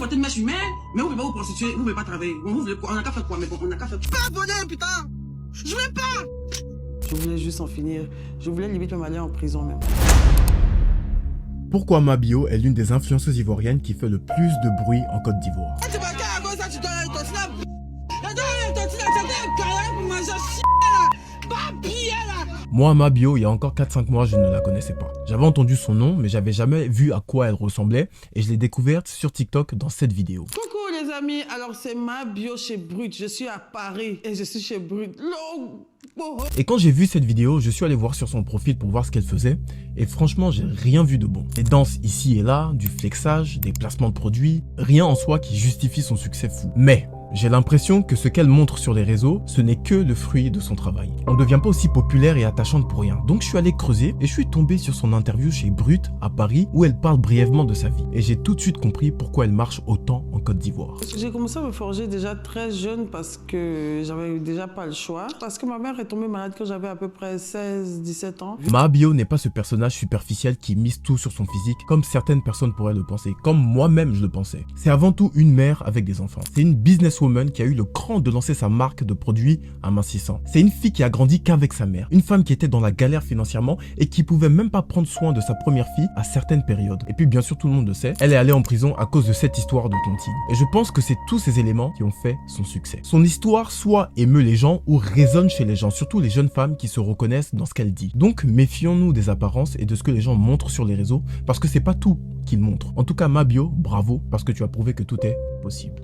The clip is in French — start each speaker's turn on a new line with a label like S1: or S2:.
S1: porter une mèche humaine, mais vous ne pouvez pas vous prostituer, vous ne pouvez pas travailler. Bon, vous voulez quoi? On n'a qu'à faire quoi? Mais bon, on n'a qu'à faire quoi? Pas voler, putain! Je veux pas! Je voulais juste en finir. Je voulais limite me aller en prison même.
S2: Pourquoi Mabio est l'une des influenceuses ivoiriennes qui fait le plus de bruit en Côte d'Ivoire? Moi, Mabio, il y a encore 4-5 mois, je ne la connaissais pas. J'avais entendu son nom, mais j'avais jamais vu à quoi elle ressemblait et je l'ai découverte sur TikTok dans cette vidéo.
S1: Coucou les amis, alors c'est Mabio chez Brut. Je suis à Paris et je suis chez Brut.
S2: Et quand j'ai vu cette vidéo, je suis allé voir sur son profil pour voir ce qu'elle faisait et franchement, j'ai rien vu de bon. Des danses ici et là, du flexage, des placements de produits, rien en soi qui justifie son succès fou. Mais j'ai l'impression que ce qu'elle montre sur les réseaux, ce n'est que le fruit de son travail. On ne devient pas aussi populaire et attachante pour rien. Donc je suis allé creuser et je suis tombé sur son interview chez Brut à Paris où elle parle brièvement de sa vie. Et j'ai tout de suite compris pourquoi elle marche autant en Côte d'Ivoire.
S1: J'ai commencé à me forger déjà très jeune parce que j'avais déjà pas le choix. Parce que ma mère est tombée malade quand j'avais à peu près 16-17 ans.
S2: Mabio n'est pas ce personnage superficiel qui mise tout sur son physique comme certaines personnes pourraient le penser, comme moi-même je le pensais. C'est avant tout une mère avec des enfants. C'est une businesswoman qui a eu le cran de lancer sa marque de produits amincissants. C'est une fille qui a grandi qu'avec sa mère. Une femme qui était dans la galère financièrement et qui pouvait même pas prendre soin de sa première fille à certaines périodes. Et puis bien sûr tout le monde le sait, elle est allée en prison à cause de cette histoire de tontine. Et je pense que c'est tous ces éléments qui ont fait son succès. Son histoire soit émeut les gens ou résonne chez les gens, surtout les jeunes femmes qui se reconnaissent dans ce qu'elle dit. Donc méfions-nous des apparences et de ce que les gens montrent sur les réseaux parce que c'est pas tout qu'ils montrent. En tout cas Mabio, bravo parce que tu as prouvé que tout est possible.